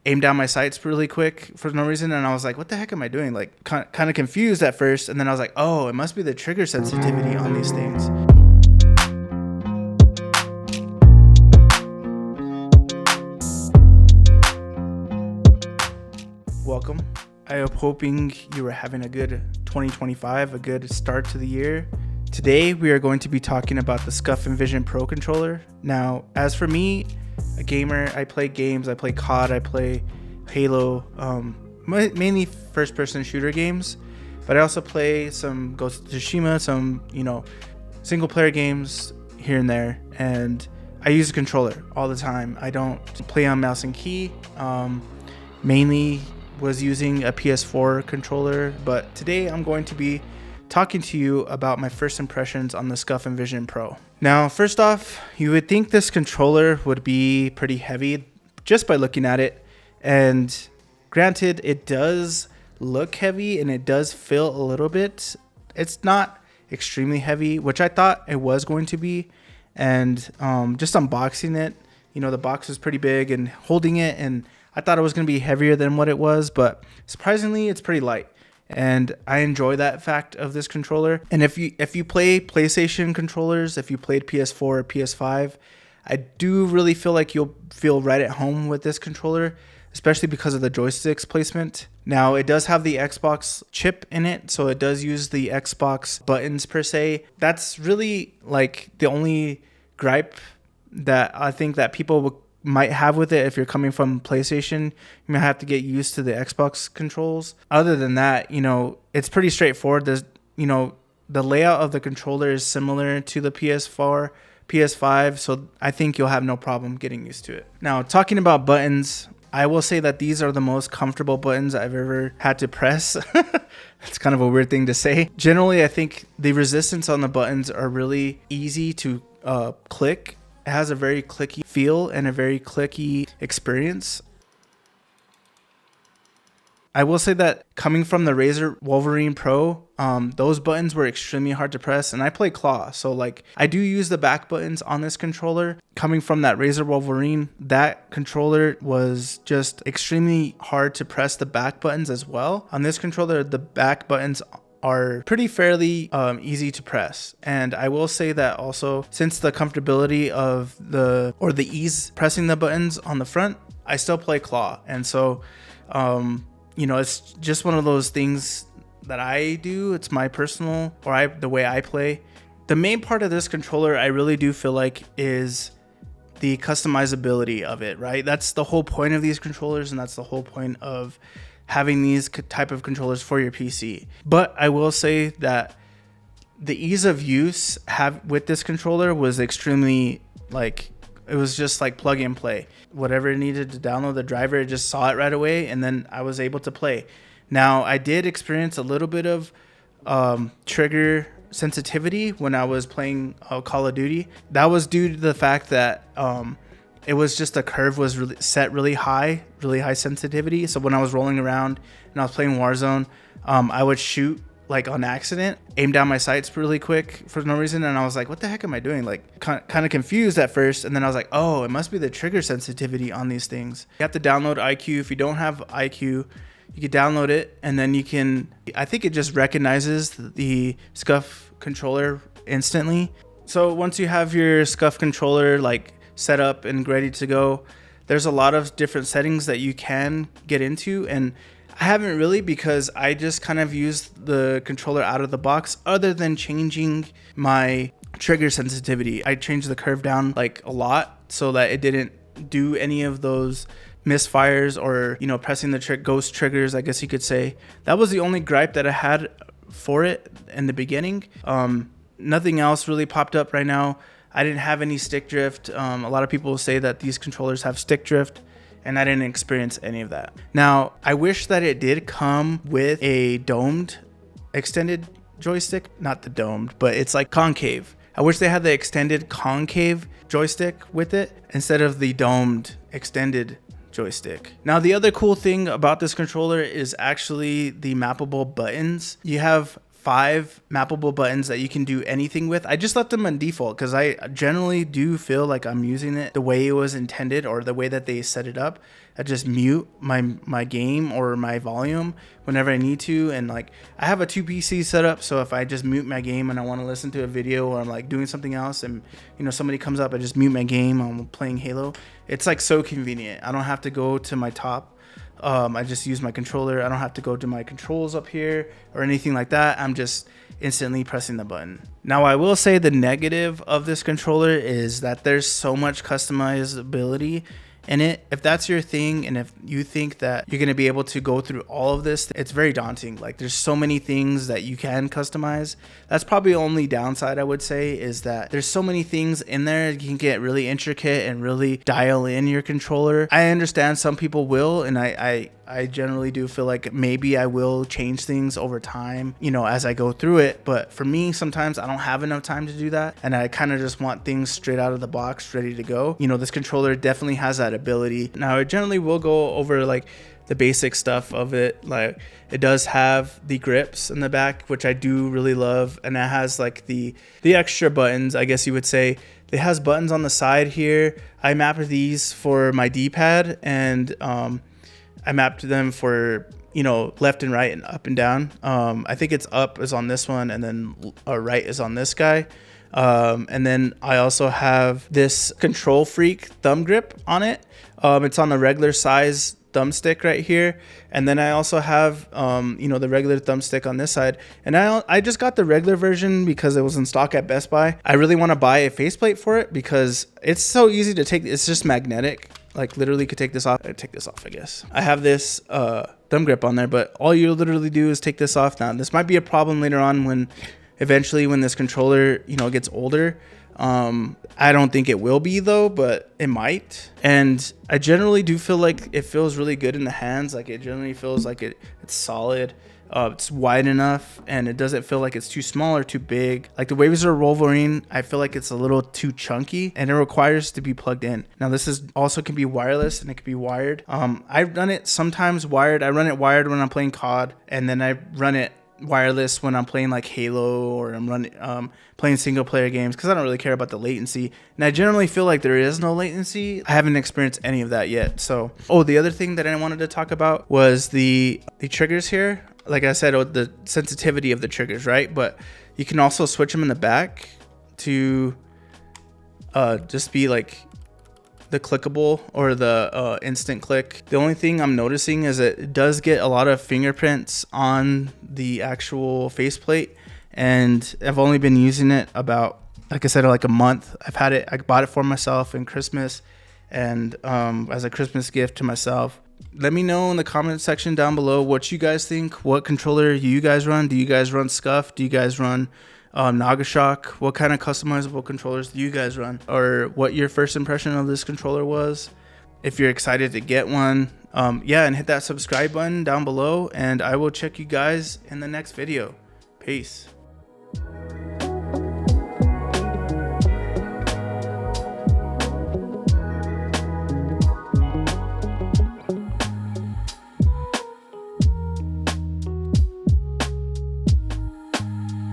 aimed down my sights really quick for no reason, and I was like, what the heck am I doing? Like kind of confused at first, and then I was like, oh, it must be the trigger sensitivity on these things. Welcome. I am hoping you are having a good 2025, a good start to the year. Today we are going to be talking about the Scuf Envision Pro controller. Now, as for me, a gamer, I play games, I play COD, I play Halo, mainly first-person shooter games, but I also play some Ghost of Tsushima, some, single-player games here and there, and I use a controller all the time. I don't play on mouse and key. Mainly was using a PS4 controller, but today I'm going to be talking to you about my first impressions on the Scuf Envision Pro. Now, first off, you would think this controller would be pretty heavy just by looking at it, and granted, it does look heavy and it does feel a little bit. It's not extremely heavy, which I thought it was going to be, and just unboxing it, the box was pretty big, and holding it, and I thought it was going to be heavier than what it was, but surprisingly, it's pretty light. And I enjoy that fact of this controller. And if you play PlayStation controllers, if you played PS4 or PS5, I do really feel like you'll feel right at home with this controller, especially because of the joysticks placement. Now, it does have the Xbox chip in it, so it does use the Xbox buttons per se. That's really like the only gripe that I think that people might have with it. If you're coming from PlayStation, you might have to get used to the Xbox controls. Other than that, it's pretty straightforward. There's, the layout of the controller is similar to the PS4, PS5, so I think you'll have no problem getting used to it. Now, talking about buttons, I will say that these are the most comfortable buttons I've ever had to press. It's kind of a weird thing to say. Generally, I think the resistance on the buttons are really easy to click. It has a very clicky feel and a very clicky experience. I will say that coming from the Razer Wolverine Pro, those buttons were extremely hard to press, and I play claw, so I do use the back buttons on this controller. Coming from that Razer Wolverine, that controller was just extremely hard to press the back buttons as well. On this controller, the back buttons are pretty fairly easy to press. And I will say that also, since the comfortability of the ease pressing the buttons on the front, I still play claw. And so, it's just one of those things that I do. It's my personal, the way I play. The main part of this controller, I really do feel like, is the customizability of it, right? That's the whole point of these controllers, and that's the whole point of having these type of controllers for your PC. But I will say that the ease of use with this controller was extremely, it was just like plug and play. Whatever it needed to download the driver, it just saw it right away, and then I was able to play. Now, I did experience a little bit of trigger sensitivity when I was playing Call of Duty. That was due to the fact that it was just the curve was really set really high sensitivity. So when I was rolling around and I was playing Warzone, I would shoot on accident, aim down my sights really quick for no reason, and I was like, what the heck am I doing? Kind of confused at first, and then I was like, oh, it must be the trigger sensitivity on these things. You have to download IQ. If you don't have IQ, you can download it, and then I think it just recognizes the Scuf controller instantly. So once you have your Scuf controller set up and ready to go, there's a lot of different settings that you can get into, and I haven't really, because I just kind of used the controller out of the box, other than changing my trigger sensitivity. I changed the curve down a lot so that it didn't do any of those misfires or pressing the ghost triggers, I guess you could say. That was the only gripe that I had for it in the beginning. Nothing else really popped up right now. I didn't have any stick drift. A lot of people say that these controllers have stick drift, and I didn't experience any of that. Now, I wish that it did come with a domed extended joystick. Not the domed, but it's concave. I wish they had the extended concave joystick with it instead of the domed extended joystick. Now, the other cool thing about this controller is actually the mappable buttons. You have 5 mappable buttons that you can do anything with. I just left them on default because I generally do feel like I'm using it the way it was intended or the way that they set it up. I just mute my game or my volume whenever I need to, and like I have a 2 PC setup, so if I just mute my game and I want to listen to a video or I'm like doing something else and somebody comes up, I just mute my game. I'm playing Halo. It's like so convenient. I don't have to go to my top. I just use my controller. I don't have to go to my controls up here or anything like that. I'm just instantly pressing the button. Now, I will say the negative of this controller is that there's so much customizability in it. If that's your thing and if you think that you're going to be able to go through all of this, it's very daunting. Like there's so many things that you can customize. That's probably the only downside I would say, is that there's so many things in there. You can get really intricate and really dial in your controller. I understand some people will, and I generally do feel like maybe I will change things over time, as I go through it. But for me, sometimes I don't have enough time to do that. And I kind of just want things straight out of the box, ready to go. This controller definitely has that ability. Now, I generally will go over like the basic stuff of it. Like it does have the grips in the back, which I do really love. And it has like the extra buttons, I guess you would say. It has buttons on the side here. I mapped these for my D-pad, and I mapped them for left and right and up and down. I think it's up is on this one, and then right is on this guy. And then I also have this Control Freak thumb grip on it. It's on the regular size thumbstick right here, and then I also have the regular thumbstick on this side. And I just got the regular version because it was in stock at Best Buy. I really want to buy a faceplate for it because it's so easy to take. It's just magnetic. Like literally could take this off. I'd take this off, I guess. I have this thumb grip on there, but all you literally do is take this off. Now this might be a problem later on when this controller gets older. I don't think it will be though, but it might. And I generally do feel like it feels really good in the hands. Like it generally feels like it's solid. It's wide enough, and it doesn't feel like it's too small or too big. Like the Razor Wolverine, I feel like it's a little too chunky, and it requires to be plugged in. Now this is also can be wireless and it can be wired. I've done it sometimes wired. I run it wired when I'm playing COD, and then I run it wireless when I'm playing like Halo or I'm running playing single player games, because I don't really care about the latency, and I generally feel like there is no latency. I haven't experienced any of that yet. So the other thing that I wanted to talk about was the triggers here. Like I said, the sensitivity of the triggers, right? But you can also switch them in the back to just be like the clickable or the instant click. The only thing I'm noticing is that it does get a lot of fingerprints on the actual faceplate, and I've only been using it about, like I said, like a month. I bought it for myself in Christmas, and as a Christmas gift to myself. Let me know in the comment section down below what you guys think. What controller you guys run? Do you guys run Scuf? Do you guys run Nagashock? What kind of customizable controllers do you guys run? Or what your first impression of this controller was? If you're excited to get one, and hit that subscribe button down below, and I will check you guys in the next video. Peace.